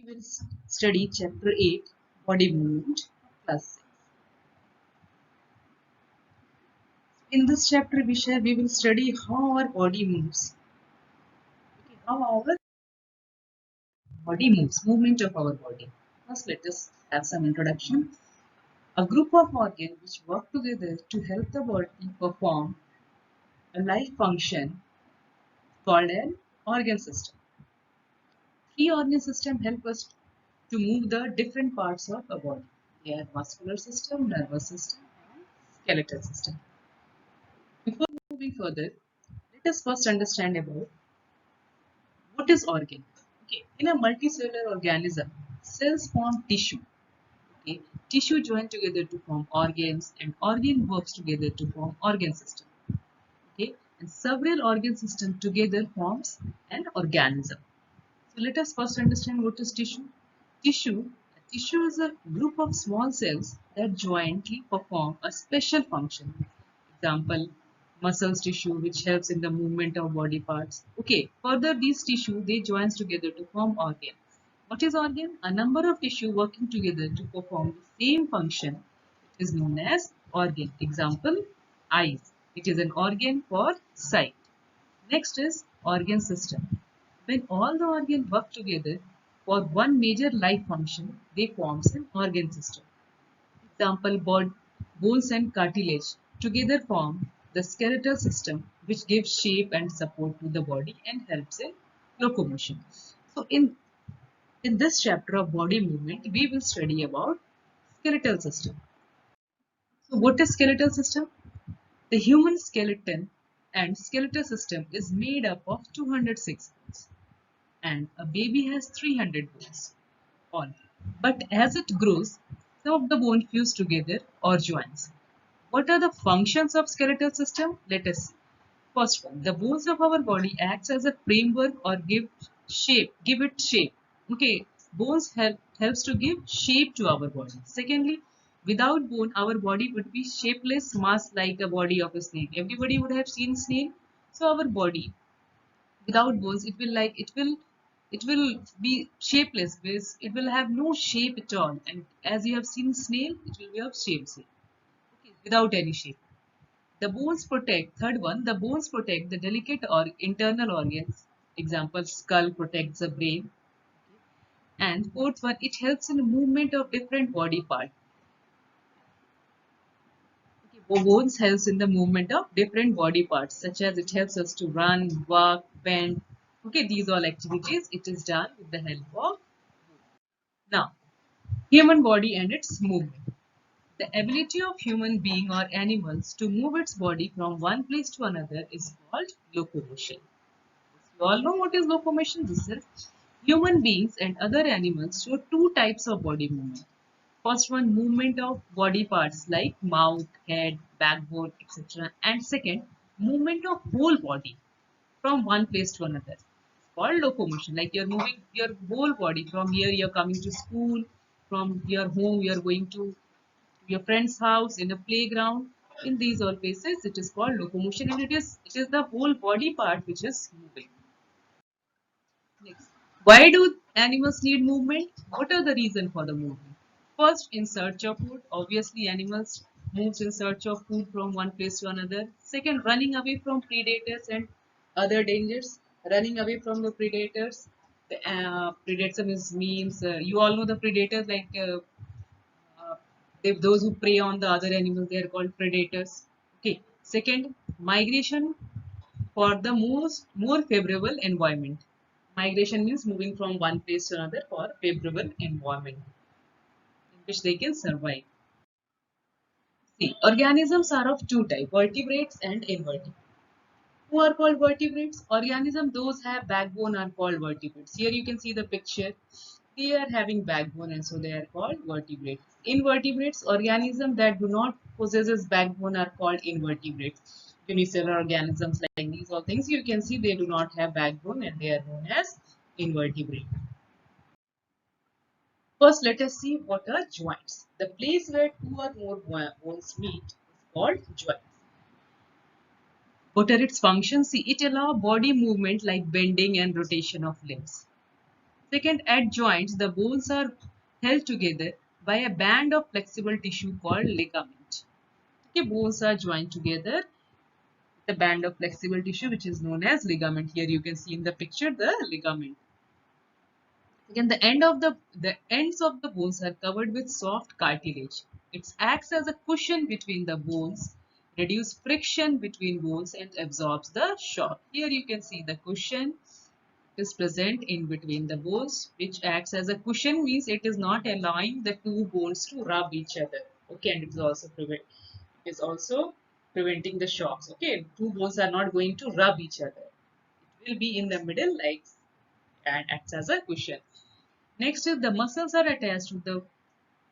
will study chapter 8, body movement, class 6. In this chapter we will study how our body moves. Okay, how our body moves, movement of our body. First, let us have some introduction. A group of organs which work together to help the body perform a life function called an organ system. Three organ systems help us to move the different parts of a body. They are muscular system, nervous system, and skeletal system. Before moving further, let us first understand about what is organ. Okay, in a multicellular organism, cells form tissue. Okay, tissue join together to form organs, and organ works together to form organ system. Okay, and several organ system together forms an organism. So let us first understand what is tissue. Tissue is a group of small cells that jointly perform a special function. Example, muscles tissue which helps in the movement of body parts. Okay, further these tissue they joins together to form organ. What is organ? A number of tissue working together to perform the same function is known as organ. Example, eyes. It is an organ for sight. Next is organ system. When all the organs work together for one major life function, they forms an organ system. Example, bones and cartilage together form the skeletal system which gives shape and support to the body and helps in locomotion. So in this chapter of body movement, we will study about skeletal system. So what is skeletal system? The human skeleton and skeletal system is made up of 206 bones and a baby has 300 bones all. But as it grows, some of the bone fuse together or joins. What are the functions of skeletal system? Let us see. First one, the bones of our body acts as a framework or give it shape. Okay, bones helps to give shape to our body. Secondly, without bone, our body would be shapeless mass like a body of a snake. Everybody would have seen snail. So our body without bones it will be shapeless because it will have no shape at all, and as you have seen snail it will be of shape, okay, without any shape. The bones protect, third one, the bones protect the delicate or internal organs. Example, skull protects the brain. And fourth one, it helps in the movement of different body parts. Okay, bones helps in the movement of different body parts, such as it helps us to run, walk, bend. Okay, these all activities it is done with the help of. Now, human body and its movement. The ability of human being or animals to move its body from one place to another is called locomotion. You all know what is locomotion. This is human beings and other animals show two types of body movement. First one, movement of body parts like mouth, head, backbone, etc. And second, movement of whole body from one place to another. It's called locomotion. Like you're moving your whole body from here, you're coming to school, from your home, you're going to your friend's house, in a playground. In these all places, it is called locomotion, and it is the whole body part which is moving. Next, why do animals need movement? What are the reason for the movement? First, in search of food. Obviously, animals moves in search of food from one place to another. Second, running away from predators and other dangers. Running away from the predators. The predator means you all know the predators like uh, those who prey on the other animals. They are called predators. Okay. Second, migration for the more favorable environment. Migration means moving from one place to another for favorable environment in which they can survive. See, organisms are of two types, vertebrates and invertebrates. Who are called vertebrates? Organisms, those have backbone are called vertebrates. Here you can see the picture. They are having backbone and so they are called vertebrates. Invertebrates, organisms that do not possesses backbone are called invertebrates. Unicellular organisms like these all things you can see they do not have backbone and they are known as invertebrate. First, let us see what are joints. The place where two or more bones meet is called joint. What are its functions? See, it allows body movement like bending and rotation of limbs. Second, at joints, the bones are held together by a band of flexible tissue called ligament. Okay, bones are joined together the band of flexible tissue which is known as ligament. Here you can see in the picture the ligament. Again, the ends of the bones are covered with soft cartilage. It acts as a cushion between the bones, reduce friction between bones and absorbs the shock. Here you can see the cushion is present in between the bones, which acts as a cushion, means it is not allowing the two bones to rub each other. Okay, and it is also preventing the shocks. Okay, two bones are not going to rub each other. It will be in the middle like and acts as a cushion. Next is the muscles are attached to the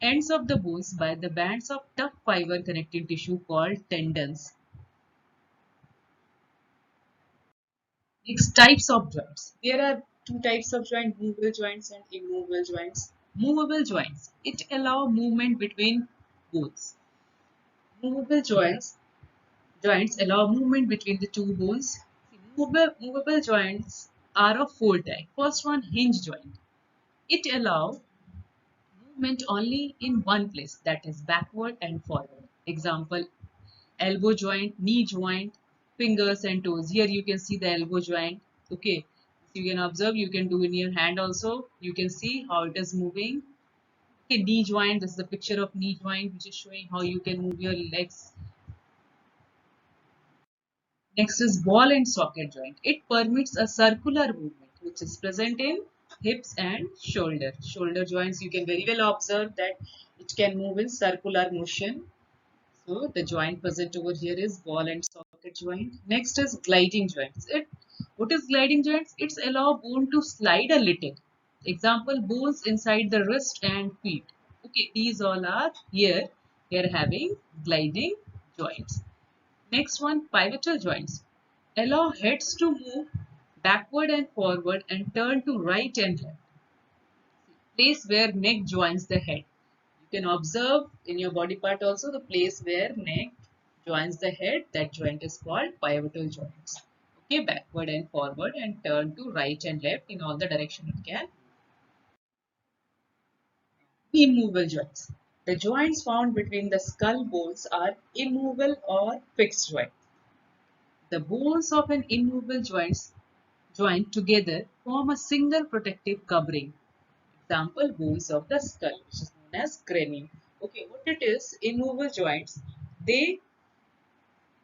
ends of the bones by the bands of tough fiber connecting tissue called tendons. Next, types of joints. There are two types of joints, movable joints and immovable joints. Movable joints. It allow movement between bones. Movable joints allow movement between the two bones. Movable joints are of four types. First one, hinge joint. It allows movement only in one place, that is backward and forward. Example, elbow joint, knee joint, fingers and toes. Here you can see the elbow joint. Okay, so you can observe, you can do in your hand also. You can see how it is moving. Okay, knee joint, this is the picture of knee joint which is showing how you can move your legs. Next is ball and socket joint. It permits a circular movement which is present in hips and shoulder. Shoulder joints, you can very well observe that it can move in circular motion. So the joint present over here is ball and socket joint. Next is gliding joints. What is gliding joints? It's allow bone to slide a little. Example, bones inside the wrist and feet. Okay, these all are here. We are having gliding joints. Next one, pivotal joints. Allow heads to move backward and forward and turn to right and left. Place where neck joins the head. You can observe in your body part also the place where neck joins the head. That joint is called pivotal joints. Okay, backward and forward and turn to right and left in all the direction it can. Immovable joints. The joints found between the skull bones are immovable or fixed joints. The bones of an immovable joint together form a single protective covering. Example, bones of the skull, which is known as cranium. Okay, what it is, immovable joints, they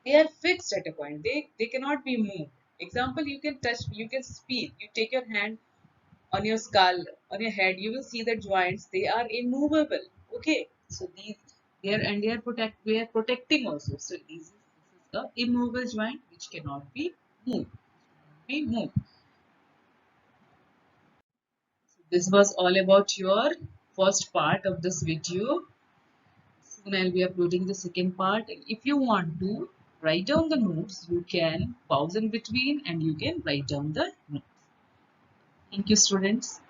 they are fixed at a point. They cannot be moved. Example, you can touch, you can speak, you take your hand on your skull, on your head, you will see the joints, they are immovable. Okay, so these they are protecting also. So this is the immovable joint which cannot be moved. Be moved. This was all about your first part of this video. Soon I'll be uploading the second part. And if you want to write down the notes, you can pause in between and you can write down the notes. Thank you, students.